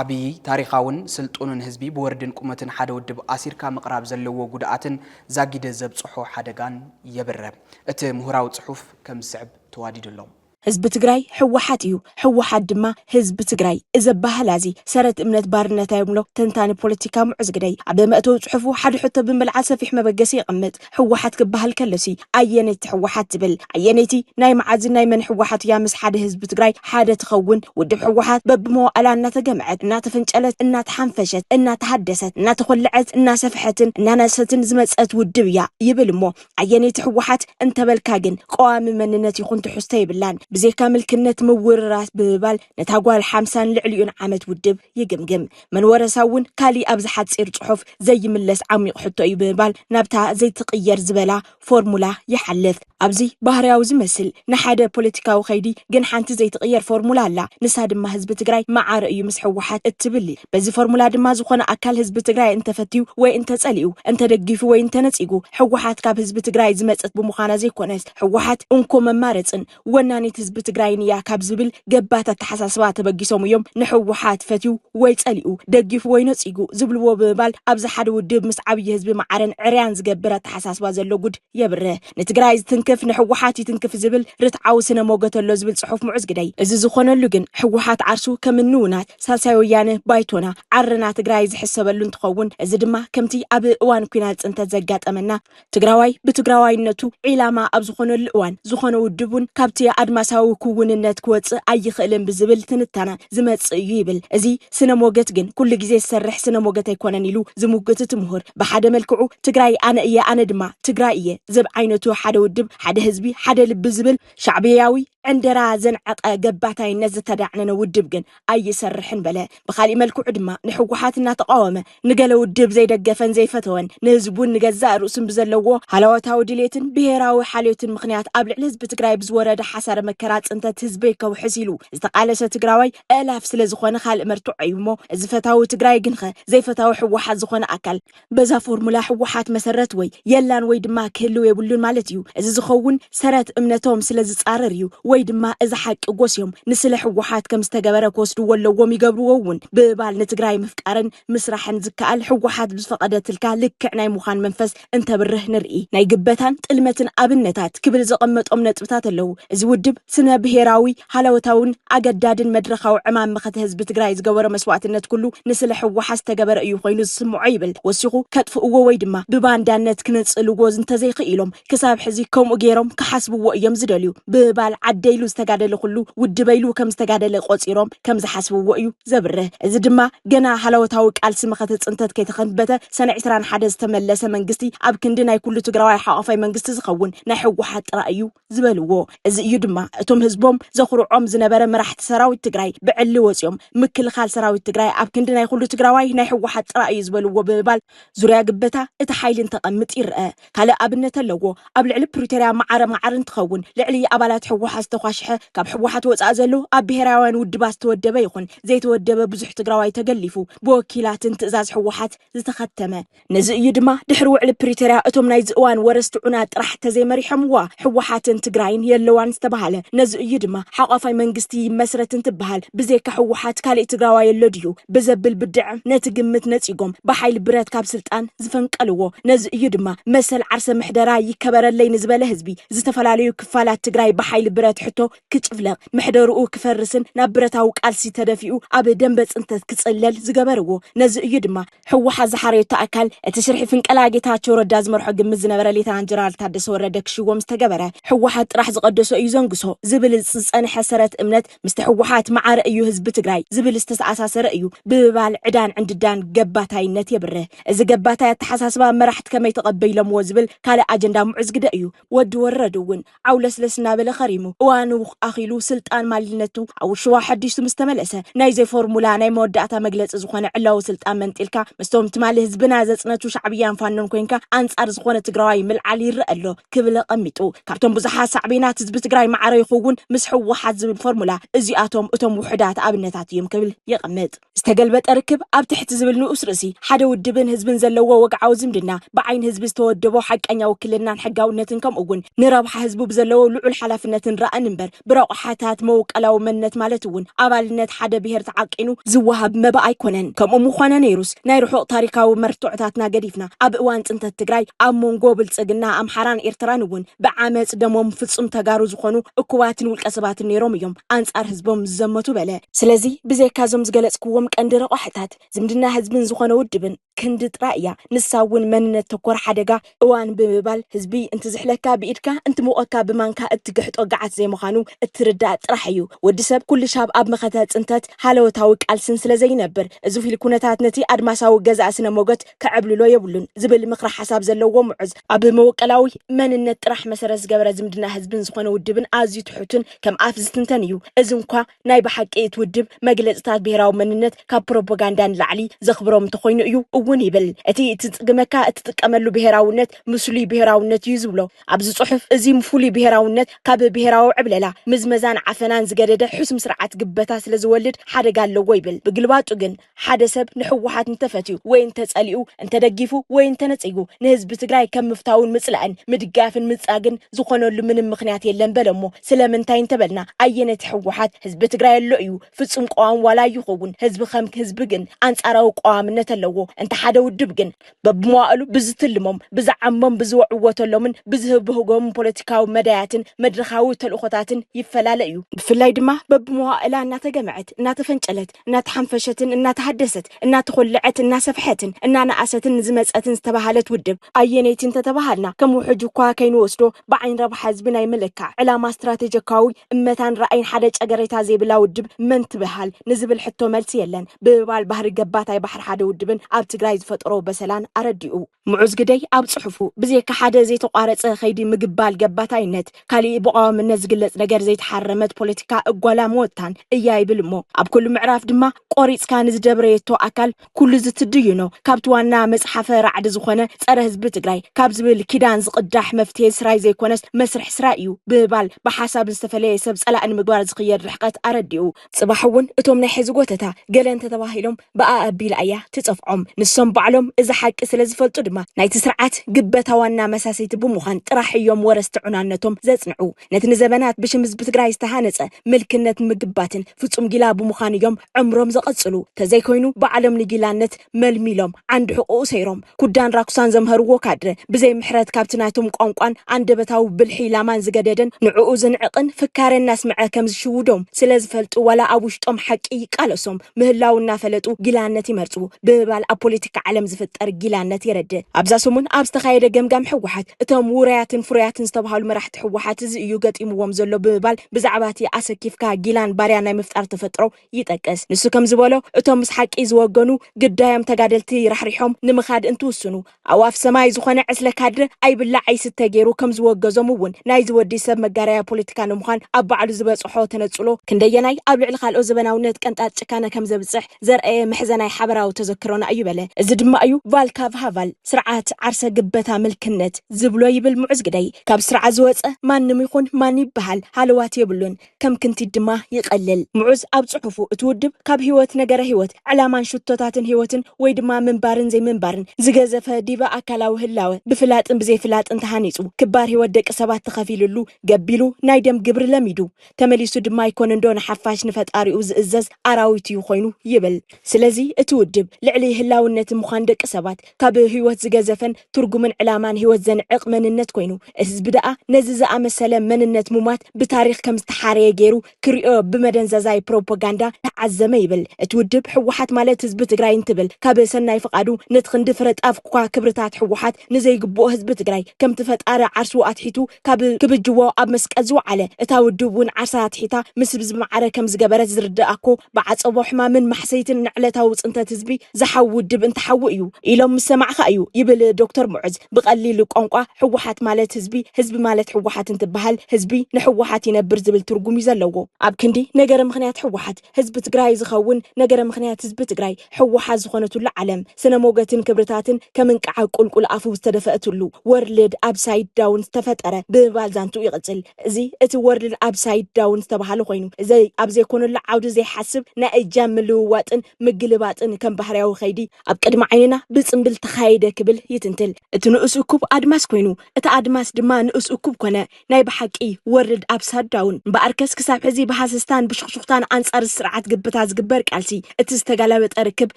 ዓብይ ታሪኻውን ስልጡንን ህዝቢ ብወርድን ቁመትን ሓደ ውድብ ኣሲርካ ምቕራብ ዘለዎ ጉድኣትን ዛጊደ ዘብጽሖ ሓደጋን የብረብ እቲ ምሁራዊ ጽሑፍ ከም ዝስዕብ ተዋዲድሎ ህዝብ ትግራይ ሕወሓት እዩ ሕወሓት ድማ ህዝብ ትግራይ እዘባህላዚ ሰረት እምነት ባርነት ይምሎ ተንታኒ ፖለቲካ ሙዑዝ ግደይ ኣብ መእተው ጽሑፉ ሓደ ሕቶ ብምልዓል ሰፊሕ መበገሲ ይቕመጥ ሕወሓት ክበሃል ከለሲ ኣየነይቲ ሕወሓት ዝብል ኣየነይቲ ናይ መዓዝ ናይ መን ሕወሓት ያ ምስ ሓደ ህዝብ ትግራይ ሓደ ትኸውን ውድብ ሕወሓት በብመዋዕላ እናተገምዐት እናተፈንጨለት እናተሓንፈሸት እናተሃደሰት እናተኸልዐት እናሰፍሐትን እናነሰትን ዝመጸት ውድብ እያ ይብል እሞ ኣየነይቲ ሕወሓት እንተበልካ ግን ቀዋሚ መንነት ይኹን ትሕዝቶ ይብላን بزيكا ملكنت مورراس ببال نتاقوال 50 لعليون عامت ودب يقمقم من ورساون كالي أبزحات سير صحف زي ملس عميق حطو أي ببال نابتا زي تقير زبلا فورمولا يحلث أبزي بهرياو زمسل نحادا بوليتيكا وخيدي جنحانت زي تقير فورمولا لا نساد ما هزب تقراي مع رأي مسحو وحات التبلي بزي فورمولا دما زخونا أكال هزب تقراي انت فتيو وانت تسأليو انت دقيفو وانت نتيقو حوحات كاب هزب تقراي زمست بمخانا زي كونس حوحات انكو ممارتن وناني ህዝብ ትግራይን ያ ካብ ዝብል ገባታ ተሐሳስባ ተበጊሶም እዮም ንሕወሓት ፈትዩ ወይ ጸሊኡ ደጊፍ ወይ ነጽጉ ዝብልዎ በባል ኣብዛ ሓደ ውድብ ምስ ዓብይ ህዝቢ ማዓረን ዕርያን ዝገብረ ተሐሳስባ ዘሎ ጉድ የብረ ንትግራይ ዝትንከፍ ንሕወሓት ይትንከፍ ዝብል ርትዓው ስነ ሞገተሎ ዝብል ጽሑፍ ሙዑዝ ግደይ እዚ ዝኾነሉ ግን ሕወሓት ዓርሱ ከምንውናት ሳልሳይ ወያነ ባይቶና ዓረና ትግራይ ዝሕሰበሉ እንትኸውን እዚ ድማ ከምቲ ኣብ እዋን ኩናት ጽንተት ዘጋጠመና ትግራዋይ ብትግራዋይነቱ ዒላማ ኣብ ዝኾነሉ እዋን ዝኾነ ውድቡን ካብቲ ኣድማሳዊ ኩውንነት ክወጽ ኣይኽእልን ብዝብል ትንታና ዝመጽእ እዩ ይብል እዚ ስነ ሞገት ግን ኩሉ ግዜ ዝሰርሕ ስነ ሞገት ኣይኮነን ኢሉ ዝሙግት ትምህር ብሓደ መልክዑ ትግራይ ኣነ እየ ኣነ ድማ ትግራይ እየ ዝብ ዓይነቱ ሓደ ውድብ ሓደ ህዝቢ ሓደ ልብ ዝብል ሻዕብያዊ عندرا زنعق قبعتين نزتدعنا ودب جن أي سرحن بلا بخالي ملكو عدما نحوحاتنا تقاومة نقلو ودب زي دقفن زي فتوان نزبون نجزار وسم بزلوه حلاوتها ودليتن بهراوي حاليوتن مخنيات قبل حزب تقراي بزورة حسر مكرات انت تزبيك وحسيلو استقالة تقراوي آلاف سلازخوانا خال مرتوع يومو زفتاو تقراي جنخه زي فتاو حوحات زخوانا أكل بزا فورمولا حوحات مسرت وي يلان ويد ما كلو يبولون مالتيو زخون سرت امنتهم سلاز صارريو ويدما إذا حق قوسيهم نسلح وحات كم استجبر كوست ولا ومي قبروون ببال نتجراي مفكرن مسرح نزكال حوحات بفقدت الكالك كعناي مخان منفس انت بره نرئي نايجبتان تلمتن أبنتات كبر زقمت أمنت بتات اللو زودب سنة بهراوي حلاوتاون أجداد مدرخة وعمام مختهز بتجراي زجور مسوات النت كله نسلح وحاس استجبر أيوخينو سمعيبل وسيقو كتف وويدما ببان دانت كنت الوجوز انت زي قيلهم كساب حزي كوم وجيرهم كحسبوا ويوم زدليو ببال عد ወደይሉ ዝተጋደለ ኩሉ ውድበይሉ ከም ዝተጋደለ ቆፂሮም ከም ዝሓስብዎ እዩ ዘብርህ እዚ ድማ ገና ሃላወታዊ ቃልሲ መኸተ ጽንተት ከይተኸንበተ ሰነ 21 ዝተመለሰ መንግስቲ ኣብ ክንዲ ናይ ኩሉ ትግራዋይ ሓቋፋይ መንግስቲ ዝኸውን ናይ ሕወሓት ጥራ እዩ ዝበልዎ እዚ እዩ ድማ እቶም ህዝቦም ዘኽርዖም ዝነበረ መራሕቲ ሰራዊት ትግራይ ብዕሊ ወፂኦም ምክልኻል ሰራዊት ትግራይ ኣብ ክንዲ ናይ ኩሉ ትግራዋይ ናይ ሕወሓት ጥራ እዩ ዝበልዎ ብምባል ዙርያ ግበታ እቲ ሓይልን ተቐምጥ ይርአ ካልእ ኣብነት ኣለዎ ኣብ ልዕሊ ፕሪቶርያ ማዓረ እንትኸውን ልዕሊ ኣባላት ሕወሓት ዝተኳሽሐ ካብ ሕወሓት ወፃእ ዘሎ ኣብ ብሄራውያን ውድባት ዝተወደበ ይኹን ዘይተወደበ ብዙሕ ትግራዋይ ተገሊፉ ብወኪላትን ትእዛዝ ሕወሓት ዝተኸተመ ነዚ እዩ ድማ ድሕሪ ውዕሊ ፕሪቶርያ እቶም ናይ ዝእዋን ወረስቲ ዑና ጥራሕ ተዘይመሪሖምዋ ሕወሓትን ትግራይን የለዋን ዝተባሃለ ነዚ እዩ ድማ ሓቋፋይ መንግስቲ መስረት እንትበሃል ብዘይካ ሕወሓት ካልእ ትግራዋይ የሎ ድዩ ብዘብል ብድዕ ነቲ ግምት ነፂጎም ብሓይሊ ብረት ካብ ስልጣን ዝፈንቀልዎ ነዚ እዩ ድማ መሰል ዓርሰ ምሕደራ ይከበረለይ ንዝበለ ህዝቢ ዝተፈላለዩ ክፋላት ትግራይ ብሓይሊ ብረት ሕቶ ክጭፍለቕ ምሕደርኡ ክፈርስን ናብ ብረታዊ ቃልሲ ተደፊኡ ኣብ ደንበ ጽንተት ክጽለል ዝገበርዎ ነዚ እዩ ድማ ሕወሓት ዝሓረየቶ ኣካል እቲ ስርሒ ፍንቀላ ጌታቸው ረዳ ዝመርሖ ግምት ዝነበረ ሌተናንት ጀነራል ታደሰ ወረደ ክሽዎም ዝተገበረ ሕወሓት ጥራሕ ዝቀደሶ እዩ ዘንግሶ ዝብል ዝጸንሐ ሰረት እምነት ምስቲ ሕወሓት ማዓረ እዩ ህዝቢ ትግራይ ዝብል ዝተሰኣሳሰረ እዩ ብባል ዕዳን ዕንድዳን ገባታይነት የብርህ እዚ ገባታይ ኣተሓሳስባ መራሕቲ ከመይ ተቐበይሎምዎ ዝብል ካልእ ኣጀንዳ ሙዕዝ ግደ እዩ ወዲ ወረዱ እውን ዓውለስለስ እናበለ ኸሪሙ እዋኑ ኣኺሉ ስልጣን ማልነቱ ኣብ ሽዋ ሓዲሱ ምስተመለሰ ናይ ዘ ፎርሙላ ናይ መወዳእታ መግለፂ ዝኾነ ዕላዊ ስልጣን መንጢልካ ምስቶም ትማሊ ህዝብና ዘጽነቱ ሻዕብያን ፋኖን ኮይንካ ኣንጻር ዝኾነ ትግራዋይ ምልዓል ይርአ ኣሎ ክብል ቀሚጡ ካብቶም ብዙሓት ሳዕቤናት ህዝቢ ትግራይ ማዕረ ይኸውን ምስ ሕወሓት ዝብል ፎርሙላ እዚኣቶም እቶም ውሕዳት ኣብነታት እዮም ክብል ይቐምጥ ዝተገልበጠ ርክብ ኣብ ትሕቲ ዝብል ንኡስ ርእሲ ሓደ ውድብን ህዝብን ዘለዎ ወግዓዊ ዝምድና ብዓይን ህዝቢ ዝተወደቦ ሓቀኛ ውክልናን ሕጋውነትን ከምኡ እውን ንረብሓ ህዝቡ ብዘለዎ ልዑል ሓላፍነትን ረኣን እምበር ብረቑሓታት መውቀላዊ መንነት ማለት እውን ኣባልነት ሓደ ብሄር ተዓቂኑ ዝወሃብ መባእ ኣይኮነን ከምኡ ምዃነ ነይሩስ ናይ ርሑቕ ታሪካዊ መርትዖታትና ገዲፍና ኣብ እዋን ጽንተት ትግራይ ኣብ መንጎ ብልጽግና ኣምሓራን ኤርትራን እውን ብዓመፅ ደሞም ፍጹም ተጋሩ ዝኾኑ እኩባትን ውልቀ ሰባትን ነይሮም እዮም ኣንጻር ህዝቦም ዝዘመቱ በለ ስለዚ ብዘይካዞም ዝገለጽክዎም ቀንዲ ረቑሕታት ዝምድና ህዝብን ዝኾነ ውድብን ክንዲ ጥራይ እያ ንሳ እውን መንነት ተኮር ሓደጋ እዋን ብምባል ህዝቢ እንትዝሕለካ ብኢድካ እንትሞቐካ ብማንካ እትግሕጦ ገዓት ዘይምዃኑ እትርዳእ ጥራሕ እዩ ወዲ ሰብ ኩሉ ሻብ ኣብ መኸተ ጽንተት ሃለወታዊ ቃልስን ስለ ዘይነብር እዚ ፊል ኩነታት ነቲ ኣድማሳዊ ገዛእ ስነ ሞገት ከዕብልሎ የብሉን ዝብል ምክሪ ሓሳብ ዘለዎ ሙዕዝ ኣብ መወቀላዊ መንነት ጥራሕ መሰረት ዝገበረ ዝምድና ህዝብን ዝኾነ ውድብን ኣዝዩ ትሑትን ከም ኣፍ ዝትንተን እዩ እዚ እንኳ ናይ ብሓቂ ትውድብ መግለጽታት ብሄራዊ መንነት ካብ ፕሮፓጋንዳን ላዕሊ ዘኽብሮም እንተኮይኑ እዩ እውን ይብል እቲ ትጽግመካ እትጥቀመሉ ብሄራውነት ምስሉይ ብሄራውነት እዩ ዝብሎ ኣብዚ ጽሑፍ እዚ ምፍሉይ ብሄራውነት ካብ ብሄራዊ ዕብለላ ምዝመዛን ዓፈናን ዝገደደ ሕሱም ስርዓት ግበታ ስለ ዝወልድ ሓደጋ ኣለዎ ይብል ብግልባጡ ግን ሓደ ሰብ ንሕወሓት እንተፈትዩ ወይ እንተጸሊኡ እንተደጊፉ ወይ እንተነጽጉ ንህዝቢ ትግራይ ከም ምፍታውን ምጽላእን ምድጋፍን ምጻግን ዝኾነሉ ምንም ምኽንያት የለን በለሞ ስለምንታይ እንተበልና ኣየነቲ ሕወሓት ህዝቢ ትግራይ ኣሎ እዩ ፍጹም ቀዋም ዋላ ይኸውን ህዝቢ ከም ህዝቢ ግን ኣንጻራዊ ቀዋምነት ኣለዎ እንተ ሓደ ውድብ ግን በብመዋእሉ ብዝትልሞም ብዝዓሞም ብዝወዕወተሎምን ብዝህብህጎም ፖለቲካዊ መዳያትን መድረኻዊ ተልእኾታትን ይፈላለ እዩ ብፍላይ ድማ በብመዋእላ እናተገመዐት እናተፈንጨለት እናተሓንፈሸትን እናተሃደሰት እናተኮልዐት እናሰፍሐትን እናነኣሰትን ዝመፀትን ዝተባሃለት ውድብ ኣየነይቲ እንተተባሃልና ከም ውሕጅ እኳ ከይንወስዶ ብዓይን ረብሓ ህዝቢ ናይ ምልካዕ ዕላማ ስትራቴጂካዊ እመታን ራእይን ሓደ ጨገሬታ ዘይብላ ውድብ መን ትበሃል ንዝብል ሕቶ መልሲ የለን ብባል ባህሪ ገባታይ ባሕሪ ሓደ ውድብን ኣብ ትግራይ ዝፈጥሮ በሰላን ኣረዲኡ ሙዑዝ ግደይ ኣብ ጽሑፉ ብዘይካ ሓደ ዘይተቋረፀ ኸይዲ ምግባል ገባታይነት ካሊእ ብቀዋምነት ዝግለጽ ነገር ዘይተሓረመት ፖለቲካ እጓላ መወታን እያ ይብል እሞ ኣብ ኩሉ ምዕራፍ ድማ ቆሪጽካ ንዝደብረየቶ ኣካል ኩሉ ዝትድዩኖ ካብቲ ዋና መጽሓፈ ራዕዲ ዝኾነ ጸረ ህዝቢ ትግራይ ካብ ዝብል ኪዳን ዝቕዳሕ መፍትሄ ስራይ ዘይኮነስ መስርሕ ስራ እዩ ብባል ብሓሳብ ዝተፈለየ ሰብ ጸላእን ምግባር ዝኽየድ ርሕቀት ኣረዲኡ ጽባሕ እውን እቶም ናይ ሕዚ ጎተታ ገለ እንተተባሂሎም በኣ ኣቢላ እያ ትጸፍዖም ንሶም ባዕሎም እዚ ሓቂ ስለ ዝፈልጡ ድማ ናይቲ ስርዓት ግበታ ዋና መሳሰይቲ ብምዃን ጥራሕ እዮም ወረስቲ ዑናነቶም ዘጽንዑ ነቲ ንዘመናት ብሽም ህዝቢ ትግራይ ዝተሃነጸ ምልክነት ምግባትን ፍጹም ጊላ ብምዃን እዮም ዕምሮም ዘቐጽሉ ተዘይኮይኑ በዓሎም ንጊላነት መልሚሎም ዓንዲ ሕቁኡ ሰይሮም ኩዳን ራኩሳን ዘምሃርዎ ካድረ ብዘይ ምሕረት ካብቲ ናቶም ቋንቋን አንደበታዊ ብልሒ ላማን ዝገደደን ንዕኡ ዝንዕቕን ፍካረን ናስምዐ ከም ዝሽውዶም ስለ ዝፈልጡ ዋላ ኣብ ውሽጦም ሓቂ ይቃለሶም ምህላው እናፈለጡ ጊላነት ይመርጹ ብባል ኣብ ፖለቲካ ዓለም ዝፍጠር ጊላነት የረድእ ኣብዛ ሰሙን ኣብ ዝተኻየደ ገምጋም ሕወሓት እቶም ውርያትን ፍሩያትን ዝተባሃሉ መራሕቲ ሕወሓት እዚ እዩ ገጢምዎም ተሳቲፎም ዘሎ ብምባል ብዛዕባቲ ኣሰኪፍካ ጊላን ባርያ ናይ ምፍጣር ተፈጥሮ ይጠቅስ ንሱ ከም ዝበሎ እቶም ምስ ሓቂ ዝወገኑ ግዳዮም ተጋደልቲ ይራሕሪሖም ንምኻድ እንትውስኑ ኣዋፍ ሰማይ ዝኾነ ዕስለ ካድረ ኣይብላዕ ኣይስተ ገይሩ ከም ዝወገዞም እውን ናይ ዝወዲ ሰብ መጋርያ ፖለቲካ ንምዃን ኣብ ባዕሉ ዝበፅሖ ተነጽሎ ክንደየናይ ኣብ ልዕሊ ካልኦ ዘበናውነት ቀንጣት ጭካነ ከም ዘብፅሕ ዘርአየ ምሕዘናይ ሓበራዊ ተዘክሮና እዩ በለ እዚ ድማ እዩ ቫልካ ቫሃል ስርዓት ዓርሰ ግበታ ምልክነት ዝብሎ ይብል ሙዕዝ ግዳይ ካብ ስርዓት ዝወፀ ማንም ይኹን ማን ይበሃል ሃለዋት የብሉን ከም ክንቲ ድማ ይቀልል ሙዕዝ ኣብ ጽሑፉ እትውድብ ካብ ህይወት ነገረ ህይወት ዕላማን ሽቶታትን ህይወትን ወይ ድማ ምንባርን ዘይምንባርን ዝገዘፈ ዲባ ኣካላዊ ህላወ ብፍላጥን ብዘይፍላጥን ተሃኒጹ ክባር ህይወት ደቂ ሰባት ተኸፊልሉ ገቢሉ ናይ ደም ግብሪ ለሚዱ ተመሊሱ ድማ ይኮን እንዶ ንሓፋሽ ንፈጣሪኡ ዝእዘዝ ኣራዊት እዩ ኮይኑ ይብል ስለዚ እትውድብ ልዕሊ ህላውነት ምዃን ደቂ ሰባት ካብ ህይወት ዝገዘፈን ትርጉምን ዕላማን ህይወት ዘንዕቕ መንነት ኮይኑ ህዝቢ ደኣ ነዚ ዝኣመሰለ መንነት ሙማት ብታሪኽ ከም ዝተሓረየ ገይሩ ክሪኦ ብመደንዘዛይ ፕሮፓጋንዳ ተዓዘመ ይብል እትውድብ ሕወሓት ማለት ህዝቢ ትግራይ እንትብል ካብ ሰናይ ፍቃዱ ነቲ ክንዲ ፍረጣፍ እኳ ክብርታት ሕወሓት ንዘይግብኦ ህዝቢ ትግራይ ከም ተፈጣረ ዓርሱ ኣትሒቱ ካብ ክብጅዎ ኣብ መስቀል ዝወዓለ እታ ውድብ እውን ዓርሳ ኣትሒታ ምስ ህዝቢ ማዕረ ከም ዝገበረት ዝርዳእኮ ብዓፀቦ ሕማምን ማሕሰይትን ንዕለታዊ ፅንተት ህዝቢ ዝሓዊ ውድብ እንትሓዊ እዩ ኢሎም ምሰማዕኻ እዩ ይብል ዶክተር ሙዕዝ ብቀሊሉ ቋንቋ ሕወሓት ማለት ህዝቢ ህዝቢ ማለት ሕወሓት እንትበሃል ህዝቢ ንሕወሓት ይነብር ዝብል ትርጉም እዩ ዘለዎ ኣብ ክንዲ ነገረ ምኽንያት ሕወሓት ህዝቢ ትግራይ ዝኸውን ነገረ ምኽንያት ህዝቢ ትግራይ ሕወሓት ዝኾነትሉ ዓለም ስነ ሞገትን ክብርታትን ከም እንቃዓ ቁልቁል ኣፉ ዝተደፈአትሉ ወርልድ ኣፕሳይድ ዳውን ዝተፈጠረ ብምባል ዛንቱ ይቕፅል እዚ እቲ ወርልድ ኣፕሳይድ ዳውን ዝተባሃለ ኮይኑ እዚ ኣብ ዘይኮነሉ ዓውዲ ዘይሓስብ ናይ እጃም ምልውዋጥን ምግልባጥን ከም ባህርያዊ ኸይዲ ኣብ ቅድሚ ዓይንና ብፅምብል ተኻይደ ክብል ይትንትል እቲ ንእስ እኩብ ኣድማስ ኮይኑ እቲ ኣድማስ ድማ ንእስ እኩብ ኮነ ናይ ብሓቂ ወርልድ ኣፕሳይድ ዳውን በኣርከስ ክሳብ ሕዚ ብሓሰስታን ብሽኽሽኽታን ኣንጻር ስርዓት ግብታ ዝግበር ቃልሲ እቲ ዝተጋላበጠ ርክብ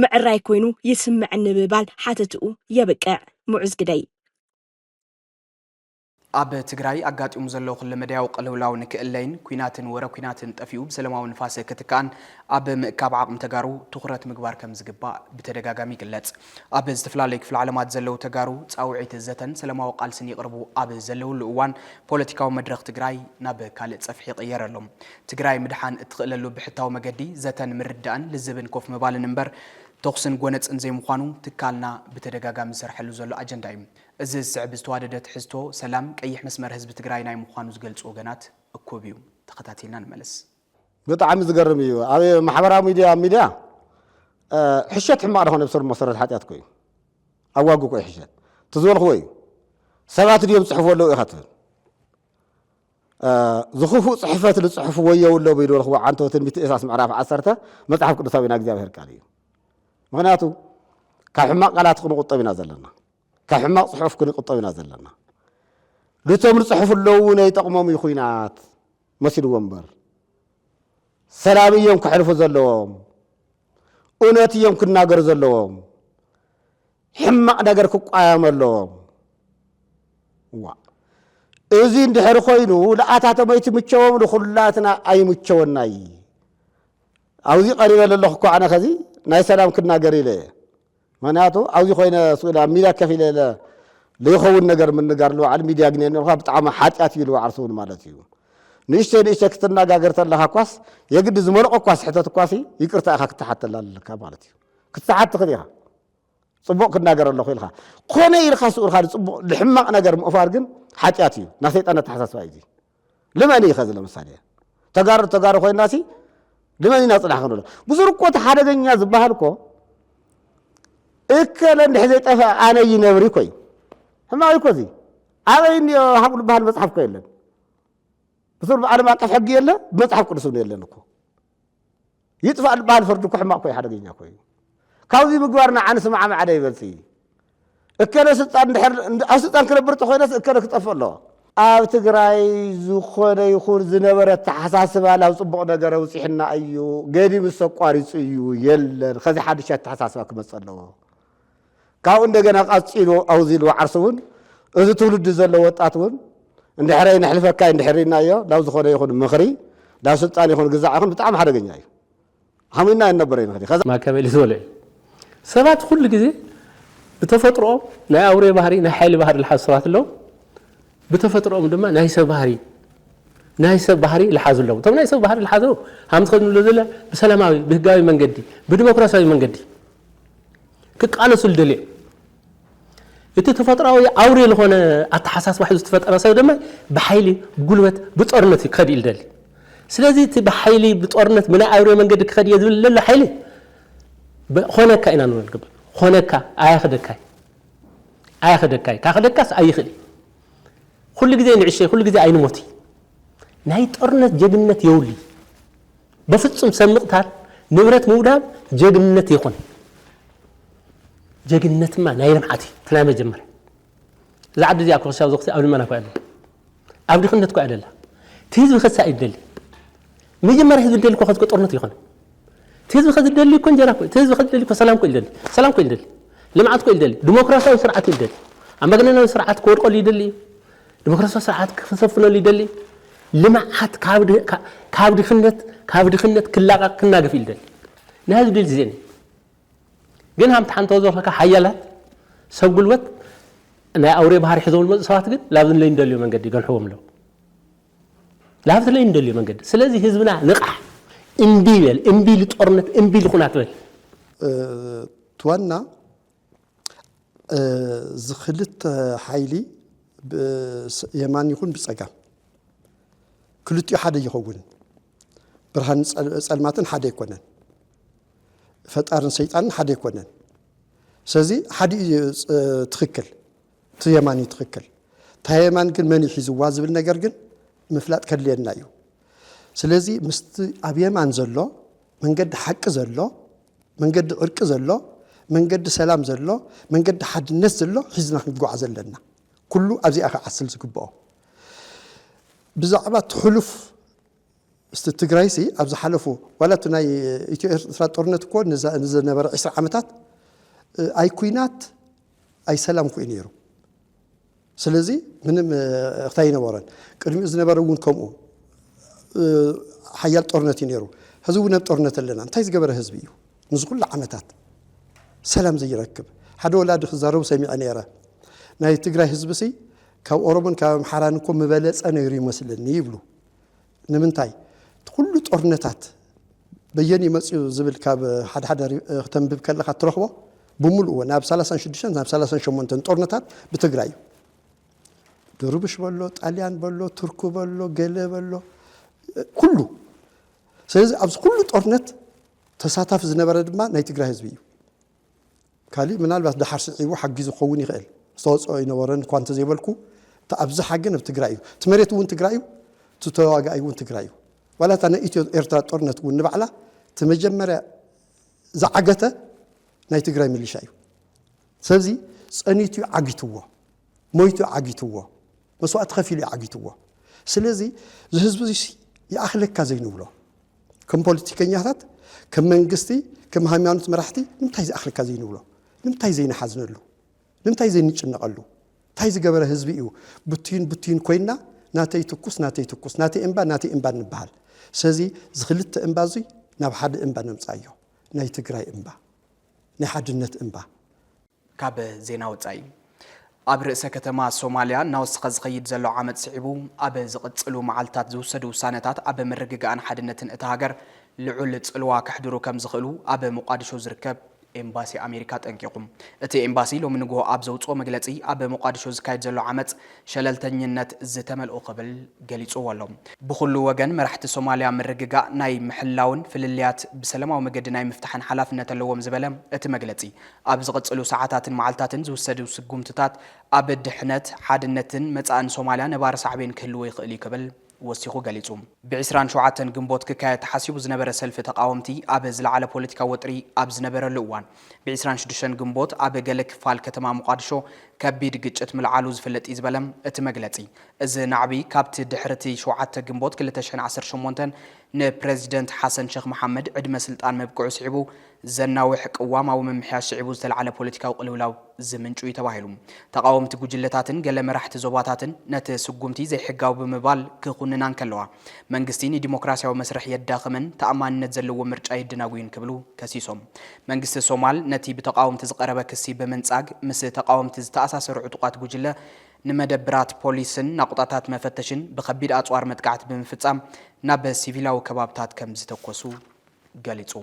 ምዕራይ ኮይኑ ይስምዕ ንምባል ሓተትኡ የብቅዕ ሙዕዝ ግዳይ ኣብ ትግራይ ኣጋጢሙ ዘሎ ኩሉ መድያው ቅልውላው ንክእለይን ኩናትን ወረ ኩናትን ጠፊኡ ብሰላማዊ ንፋስ ክትካን ኣብ ምእካብ ዓቕሚ ተጋሩ ትኹረት ምግባር ከም ዝግባእ ብተደጋጋሚ ይግለጽ ኣብ ዝተፈላለዩ ክፍለ ዓለማት ዘለው ተጋሩ ጻውዒት ዘተን ሰላማዊ ቃልስን ይቅርቡ ኣብ ዘለውሉ እዋን ፖለቲካዊ መድረኽ ትግራይ ናብ ካልእ ጸፍሒ ይቕየረሎም ትግራይ ምድሓን እትኽእለሉ ብሕታዊ መገዲ ዘተን ምርዳእን ልዝብን ኮፍ ምባልን እምበር ተኽስን ጎነፅን ዘይምዃኑ ትካልና ብተደጋጋሚ ዝሰርሐሉ ዘሎ ኣጀንዳ እዩ እዚ ዝስዕብ ዝተዋደደት ሕዝቶ ሰላም ቀይሕ መስመር ህዝቢ ትግራይ ናይ ምዃኑ ዝገልጹ ወገናት እኩብ እዩ ተኸታቲልና ንመለስ ብጣዕሚ ዝገርም እዩ ኣብ ማሕበራዊ ሚድያ ሕሸት ሕማቕ ዝኾነ ብስር መሰረት ሓጢኣት ኮይኑ ኣዋጉ ቆይ ሕሸት ትዝበልኽዎ እዩ ሰባት ድዮም ፅሕፍዎ ኣለዉ ኢኻ ትብል ዝኽፉእ ፅሕፈት ዝፅሕፉ ወየውሎ በይድበልኽዎ ዓንቶ ትንቢት ኢሳያስ ምዕራፍ 10 መፅሓፍ ቅዱሳዊ ኢና እግዚኣብሔር ቃል እዩ ምክንያቱ ካብ ሕማቕ ቃላት ክንቁጠብ ኢና ዘለና ካብ ሕማቕ ፅሑፍ ክንቁጠብ ኢና ዘለና ልቶም ዝፅሕፉ ኣለዉ ናይ ጠቕሞም እዩ ኩናት መሲልዎ እምበር ሰላም እዮም ክሕልፉ ዘለዎም እውነት እዮም ክናገሩ ዘለዎም ሕማቕ ነገር ክቋየም ኣለዎም እዚ እንድሕር ኮይኑ ለኣታተመይቲ ምቸዎም ንኹላትና ኣይምቸወና እዩ ኣብዚ ቀሪበ ዘለኹ እኮ ኣነ ከዚ ናይ ሰላም ክናገር ኢለ ምክንያቱ ኣብዚ ኮይነ ስእላ ሚድያ ከፍ ኢለ ለይኸውን ነገር ምንጋር ልባዕል ሚድያ ግን የንልካ ብጣዕሚ ሓጢኣት እዩ ልባዕል ስውን ማለት እዩ ንእሽተይ ክትነጋገር ተለካ ኳስ የግዲ ዝመልቆ ኳስ ሕተት ኳሲ ይቅርታ ኢኻ ክትሓተላ ኣለካ ማለት እዩ ክትሓት ትኽእል ኢኻ ፅቡቕ ክናገር ኣለኹ ኢልካ ኮነ ኢልካ ስኡልካ ፅቡቕ ልሕማቕ ነገር ምእፋር ግን ሓጢኣት እዩ ናይ ሰይጣን ኣተሓሳስባ እዩ ልመን ኢኸ ዚ ለምሳሌ ተጋሩ ኮይናሲ ልመን ኢና ፅናሕ ክንብሎ ብዝርቆት ሓደገኛ ዝበሃል እኮ እከለ እንድሕ ዘይጠፍአ ኣነ ይነብሪ ኮይ ሕማቕ እኮ እዚ ኣበይ እኒኦ ሃቁል ዝበሃል መፅሓፍ ኮ የለን ብስር ብዓለም ኣቀፍ ሕጊ የለ ብመፅሓፍ ቅዱስ እውን የለን እኮ ይጥፋእ ዝበሃል ፍርዲ እኮ ሕማቕ ኮይ ሓደገኛ ኮይ ካብዚ ምግባርና ዓነ ስማዕ ማዕደ ይበልፅ እከለ ስልጣን ኣብ ስልጣን ክነብር ተኮይነስ እከለ ክጠፍእ ኣለዎ ኣብ ትግራይ ዝኾነ ይኹን ዝነበረ ተሓሳስባ ናብ ፅቡቕ ነገር ውፅሕና እዩ ገዲ ምስ ተቋሪፁ እዩ የለን ከዚ ሓድሽ ተሓሳስባ ክመፅእ ኣለዎ ካብኡ እንደገና ቃፂሉ ኣውዚሉ ዓርሱ እውን እዚ ትውልዲ ዘሎ ወጣት እውን እንድሕረይ ንሕልፈካ እንድሕሪና እዮ ናብ ዝኾነ ይኹን ምኽሪ ናብ ስልጣን ይኹን ግዛዕ ይኹን ብጣዕሚ ሓደገኛ እዩ ከመይና ይነበረ ንኽእል ማከበሊ ዝበለ እዩ ሰባት ኩሉ ግዜ ብተፈጥሮኦም ናይ ኣውሬ ባህሪ ናይ ሓይሊ ባህሪ ዝሓዙ ሰባት ኣለዉ ብተፈጥሮኦም ድማ ናይ ሰብ ባህሪ ناي سب بحري لحاز له طب ناي سب بحري لحاز له هم تخدم له زله بسلاماوي بهجاوي منجدي بديمقراطياوي منجدي كقالو سلدلي እቲ ተፈጥሯዊ አውሬ ለሆነ አተሐሳስ ዋሕድ ተፈጠረ ሰው ደማ በኃይሊ ጉልበት በጦርነት ይከድ ይልደል ስለዚህ እቲ በኃይሊ በጦርነት ምን አውሬ መንገድ ይከድ ይዝብል ለኃይሊ ሆነካ ኢና ነው ልግብ ሆነካ አያኸደካይ ካኸደካስ አይኽሊ ሁሉ ጊዜ ንዕሽ ሁሉ ጊዜ አይንሞቲ ናይ ጦርነት ጀግንነት ይውሊ በፍጹም ሰምቅታል ንብረት ሙዳብ ጀግንነት ይኹን ጀግንነትማ ናይ ልምዓቲ ተናመ ጀመረ ዛዕድ ዚያ ኮርሻው ዘኽሲ አብሊ ማና ቆያለ አብዲ ኽነት ቆያለላ ትህዝብ ኸሳ ይደሊ መጀመሪያ ህዝብ ደሊ ኮኸት ጦርነት ይኹን ትህዝብ ኸዝ ደሊ ኮን ጀራ ኮ ትህዝብ ኸዝ ደሊ ኮ ሰላም ኮ ይደሊ ልምዓት ኮ ይደሊ ዲሞክራሲያዊ ስርዓት ይደሊ አምባገነናዊ ስርዓት ኮወድቆ ይደሊ ዲሞክራሲያዊ ስርዓት ክሰፍኖ ይደሊ ልምዓት ካብዲ ኽነት ክላቃ ክናገፍ ይደሊ ናህዝብ ደሊ ዘኒ ግን هم تحنتو زوخك حيالات سب قلوت انا اوري بحر حزول مصفات ግን ላብን ላይ እንደልዩ መንገድ ይገልሁም ነው ላብን ላይ እንደልዩ መንገድ ስለዚህ ህዝብና ንቃህ እምቢ ለጦርነት እምቢ ለኹናት በል ተዋና ዝኽልት ኃይሊ የማን ይሁን ብጸጋም ክልጥ ሓደ ይኸውን ብርሃን ጸልማትን ሓደ ይኮነን ፈጣርን ሰይጣንን ሓደ ይኮነን ስለዚህ ሓደ ትክክል ተየማኒ ትክክል ታየማን ግን መን ይሕዝዋ ዝብል ነገር ግን ምፍላጥ ከልየና እዩ ስለዚህ ምስቲ አብየማን ዘሎ መንገድ ሐቅ ዘሎ መንገድ ዕርቅ ዘሎ መንገድ ሰላም ዘሎ መንገድ ሓድነት ዘሎ ሒዝና ክንጓዓዝ ዘለና ኩሉ ኣብዚ ኣኸ ዓስል ዝግብኦ ብዛዕባ ትሕሉፍ است تجري سي أبز حلفه ولا تناي إثيوبيا ጦርነት እኮ ንዘነበረ 20 ዓመታት አይ ኩናት አይ ሰላም ኩይነሩ ስለዚህ ምንም እኽታይ ነበረን ቅድሚ ዝነበረውን ከምኡ ሓያል ጦርነት ይነሩ ህዝቡ ነብ ጦርነት ኣለና እንታይ ዝገበረ ህዝብ እዩ ንዝኩሉ ዓመታት ሰላም ዘይረክብ ሓደ ወላድ ክዛረቡ ሰሚዐ ነይረ ናይ ትግራይ ህዝብ ሲ ካብ ኦሮሞን ካብ አምሓራን እኮ መበለጸ ነይሩ ይመስልኒ ይብሉ ንምንታይ ኩሉ ጦርነታት በየኒ መጽኡ ዝብል ካብ ሓደ ተንብብ ከለኻ ትረኽቦ ብሙሉእ ናብ 36 ናብ 38 ጦርነታት ብትግራይ ድርብሽ በሎ ጣልያን በሎ ቱርክ በሎ ገለ በሎ ኩሉ ስለዚህ ኣብዚ ኩሉ ጦርነት ተሳታፍ ዝነበረ ድማ ናይ ትግራይ ህዝቢ እዩ ካሊ ምናልባት ድሓር ስዒቡ ሓጊዙ ኸውን ይኽእል ዝተወፅኦ ይነበረን እኳ እንተዘይበልኩ ኣብዚ ሓገን ኣብ ትግራይ እዩ ትመሬት እውን ትግራይ እዩ ተዋጋኢ እውን ትግራይ እዩ ولا تنا إيرترا ጦርነት እውን ንባዕላ ተመጀመሪያ ዝዓገተ ናይ ትግራይ ሚሊሻ እዩ ስለዚህ ጸኒቱ ዓጊትዎ ሞይቱ ዓጊትዎ መስዋዕት ከፊሉ ዓጊትዎ ስለዚህ ዝህዝብ ይኣኽለካ ዘይንብሎ ከም ፖለቲከኛታት ከም መንግስቲ ከም ሃይማኖት መራሕቲ ንምታይ ዝኣኽለካ ዘይንብሎ ንምታይ ዘይነሓዝነሉ ንምታይ ዘይንጭነቐሉ እንታይ ዝገበረ ህዝቢ እዩ ቡቲን ኮይና ናተይ ትኩስ ናተይ እምባ ንበሃል ስለዚህ ዝኽልተ እምባ እዚ ናብ ሓደ እምባ ነምፃዮ ናይ ትግራይ እምባ ናይ ሓድነት እምባ ካብ ዜና ወፃኢ ኣብ ርእሰ ከተማ ሶማልያ ናወስኸ ዝኸይድ ዘሎ ዓመት ስዒቡ ኣብ ዝቕፅሉ መዓልታት ዝውሰዱ ውሳነታት ኣብ ምርግጋእን ሓድነትን እታ ሃገር ልዑል ጽልዋ ከሕድሩ ከም ዝኽእሉ ኣብ ሞቃዲሾ ዝርከብ ኤምባሲ አሜሪካ ጠንቂቁም እቲ ኤምባሲ ሎሚ ንግሆ ኣብ ዘውፅኦ መግለጺ ኣብ ሞቃዲሾ ዝካየድ ዘሎ ዓመፅ ሸለልተኝነት ዝተመልኦ ክብል ገሊጹ ኣሎ ብኹሉ ወገን መራሕቲ ሶማልያ ምርግጋእ ናይ ምሕላውን ፍልልያት ብሰላማዊ መገዲ ናይ ምፍታሕን ሓላፍነት ኣለዎም ዝበለ እቲ መግለጺ ኣብ ዝቕፅሉ ሰዓታትን መዓልታትን ዝውሰዱ ስጉምትታት ኣብ ድሕነት ሓድነትን መጻእን ሶማልያ ነባር ሳዕቤን ክህልዎ ይኽእል እዩ ክብል ወሲኹ ገሊጹ ብ27 ግንቦት ክካየድ ተሓሲቡ ዝነበረ ሰልፊ ተቃወምቲ ኣብ ዝለዓለ ፖለቲካ ወጥሪ ኣብ ዝነበረሉ እዋን ብ26 ግንቦት ኣብ ገለ ክፋል ከተማ ሞቃዲሾ ከቢድ ግጭት ምልዓሉ ዝፍለጥ እዩ ዝበለ እቲ መግለጺ እዚ ናዕቢ ካብቲ ድሕርቲ 7 ግንቦት 2018 ንፕሬዚደንት ሓሰን ሼኽ መሐመድ ዕድመ ስልጣን መብቅዑ ስዒቡ ዘናዊሕ ቅዋማዊ ምምሕያሽ ስዒቡ ዝተለዓለ ፖለቲካዊ ቅልውላው ዝምንጩ እዩ ተባሂሉ ተቃወምቲ ጉጅለታትን ገለ መራሕቲ ዞባታትን ነቲ ስጉምቲ ዘይሕጋዊ ብምባል ክኹንናን ከለዋ መንግስቲ ንዲሞክራሲያዊ መስርሕ የዳኽምን ተኣማንነት ዘለዎ ምርጫ ይድናጉይን ክብሉ ከሲሶም መንግስቲ ሶማል ነቲ ብተቃወምቲ ዝቀረበ ክሲ ብምንጻግ ምስ ተቃወምቲ ዝተኣሳሰሩ ዕጡቃት ጉጅለ ንመደብራት ፖሊስን ናቁጣታት መፈተሽን ብከቢድ ኣጽዋር መጥቃዕቲ ብምፍጻም ናብ ሲቪላዊ ከባብታት ከም ዝተኮሱ ገሊጹ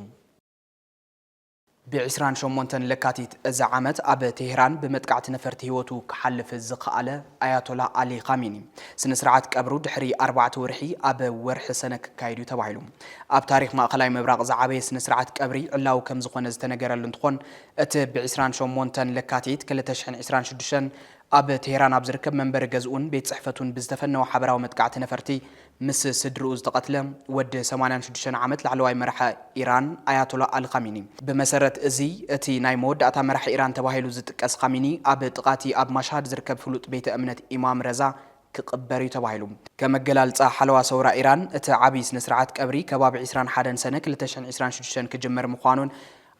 ب28 لكاتيت إذا عمت أب تهران بمتقعت نفرت هيوتو كحلف الزقالة آياتولا علي خاميني سنسرعت كبرو دحري 4 ورحي أب ورح سنة كايدو تبعيلهم أب تاريخ ما أقلاي مبراغ زعابي سنسرعت كبري علاو كم زخون زتنقر اللنتخون أت ب28 لكاتيت كل تشحن 26 أب تهران أب زركب منبر جزءون بيت صحفتون بزدفن وحبرا ومتقعت نفرتي مس سدروز تقتلم ود 86 عامت لعلواي مرحة إيران آياتولا الخاميني بمسرة أزي أتي نايمود أتا مرحة إيران تباهيلو زتكس خاميني أب تقاتي أب مشهد زركب فلوت بيت أمنة إمام رضا كقبري تباهيلو كما جلال حلوى صورة إيران أتا عبيس نسرعات كبري كباب عسران حدن سنة كلتشن عسران شدشن كجمر مخانون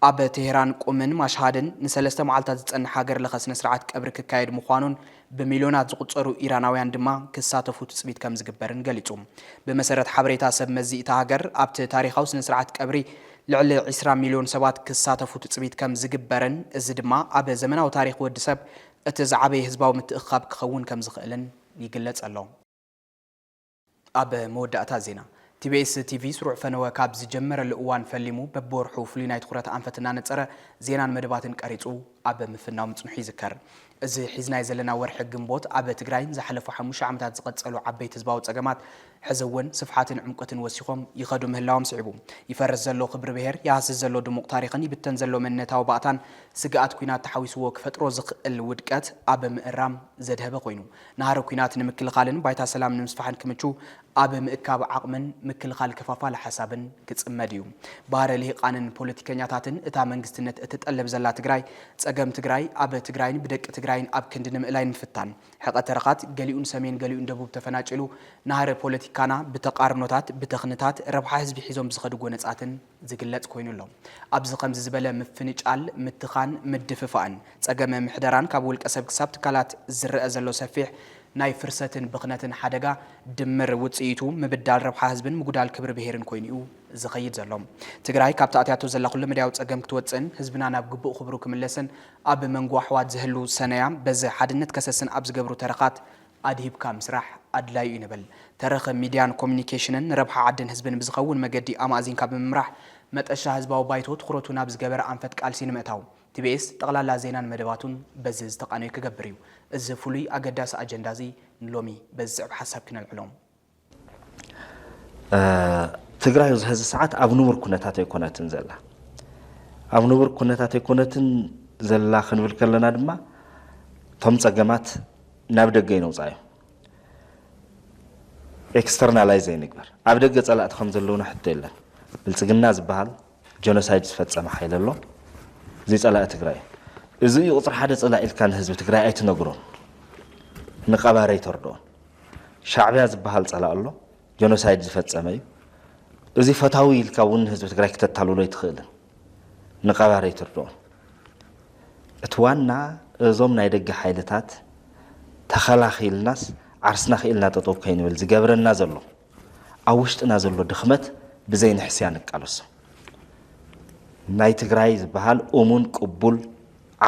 أب تهران قومن مشهدن نسلسته معلتات تسأن حاجر لخس نسرعات كبر كايد مخانون بمليونات زقصروا إيراناويان دما كساتفو تثبيت كم زقبرن قالتهم بمسرة حبريتا سب مزي تهاجر أبت تاريخ أو سنسرعات كبري لعل 20 مليون سبات كساتفو تثبيت كم زقبرن الزدما أب زمنا وتاريخ ود سب اتزعبي حزباو متأخاب كخون كم زقلن يقلت الله أب مودة زينة TBS TV سرع فنوا كابز جمر الأوان فلمو ببورحو فلينا يتخرط أنفتنا نتسرى زينان مدباتن كاريتو أب مفنا متصنحي ذكر إذا حزنا يزلنا ورح جنبوت أب تجراين زحلفوا حموش عمتات زقت سألوا عبيت زباو تجمعات حزون صفحات عمقة وسيخهم يخدم هلاهم صعبوا يفرز زلوا خبر بهر يعزز زلوا دموق تاريخني بتنزلوا من نتاو باتان سقات كوينات تحويس وكفت رزق الودكات أب مقرام زدها بقوينو نهار كوينات نمكل خالن بايتا سلام نمسفحن كمتشو أب مأكاب عقمن مكل خال كفافة لحسابن كتسمديو بار له قانون بوليتيكياتاتن اتا منغستنت اتتقلب زلا تግራይ ጸገም ትግራይ أب ትግራይን بدق ትግራይን أب كندنم إلاين فتان حق ترقات قليون سمين قليون دبوب تفناجلو نهار بوليتيكانا بتقارنوتات بتخنتات ربح حزب حزوم بزخدو نصاتن زغلص كوينلو أبز خمس زبله مفنيጫል متخان مدففان ጸገም محدران كابول قسب كسبت كالات زرأ زلو سفيح ناي فرستن بخنتن حدقا دمر وصيتو مبدال ربح حزبن مغدال كبر بهيرن كوينيو زخيد زلوم تግራይ ካብታاتያቶ ዘላ ኩሉ መዳው ጸገም ክትወጽን ህዝብና ናብ ግቡእ ክብሩ ክምለስን ኣብ መንጎ ኣሕዋት ዝህሉ ሰነያ በዚ ሓድነት ከሰስን ኣብ ዝገብሩ ተረኻት ኣድሂብካ ምስራሕ ኣድላዩ ይንብል ተረኸ ሚድያን ኮሙኒኬሽንን ረብሓ ዓድን ህዝብን ብዝኸውን መገዲ ኣማእዚንካ ብምምራሕ መጠሻ ህዝባዊ ባይቶ ትኹረቱ ናብ ዝገበረ ኣንፈት ቃልሲ ንምእታው TBS ጠቕላላ ዜናን መደባቱን በዚ ዝተቃነዩ ክገብር እዩ እዚ ፍሉይ ኣገዳሲ ኣጀንዳ እዚ ንሎሚ በዚ ሓሳብ ክነልዕሎም ትግራይ ዝሕዚ ሰዓት ኣብ ንቡር ኩነታት ኣይኮነትን ዘላ ኣብ ንቡር ኩነታት ኣይኮነትን ዘላ ክንብል ከለና ድማ ቶም ጸገማት ናብ ደገ ይነውፃዩ ኤክስተርናላይዝ ይንግበር ኣብ ደገ ጸላእቲ ከም ዘለውና ሕቶ የለን ብልጽግና ዝበሃል ጀኖሳይድ ዝፈጸመ ሓይል ኣሎ زي صلاة تግራይ እዚ ቁጥር ሓደ ጸላ ኢልካ ንህዝቢ ትግራይ ኣይትነግሮን ንቀባሪ ተርዶን ሻዕብያ ዝበሃል ጸላ ኣሎ ጀኖሳይድ ዝፈጸመ እዩ እዚ ፈታዊ ኢልካ ውን ህዝቢ ትግራይ ከተታልሎ ይትኽእልን ንቀባሪ ተርዶን እትዋና እዞም ናይ ደገ ሓይልታት ተኸላኺልናስ ዓርስና ኺኢልና ጠጠው ከይንብል ዝገብረና ዘሎ ኣብ ውሽጥና ዘሎ ድኽመት ብዘይ ንሕስያ ንቃለሶ ናይ ትግራይ ዝበሃል ኦሙን ቅቡል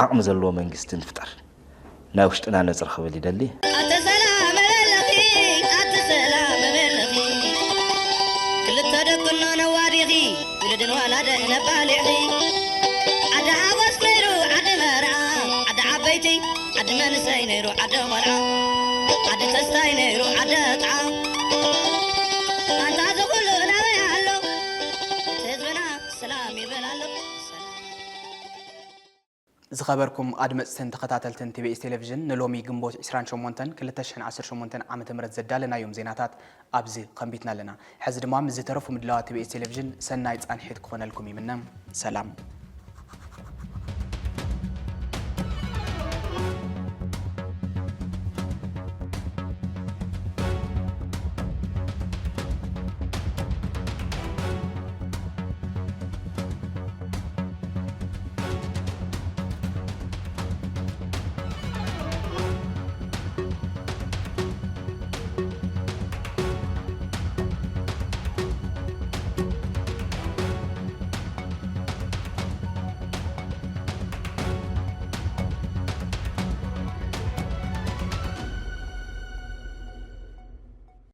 ዓቕሚ ዘለዎ መንግስቲ ንፍጠር ናይ ውሽጥና ነፅር ክብል ይደሊ ክልተ ደቅና ነዋዲኺ ውልድን ዋላደ ነባልዒ ዓዲ ሓወስ ነይሩ ዓዲ መርዓ ዓዲ ዓበይቲ ዓዲ መንእሰይ ነይሩ ዓዲ ቆልዓ ዓዲ ተስታይ ነይሩ ዓዲ ጣዓ ኣንታ ዘኩሉ ናበይ ኣሎ ህዝብና ሰላም ይበል ኣሎ ዝኸበርኩም ኣድመፅትን ተኸታተልትን TBS ቴሌቪዥን ንሎሚ ግንቦት 28 2018 ዓመተ ምህረት ዘዳለናዮም ዜናታት ኣብዚ ከንቢትና ኣለና ሕዚ ድማ ምስ ዝተረፉ ምድላዋ TBS ቴሌቪዥን ሰናይ ጻንሒት ክኾነልኩም ይምነ ሰላም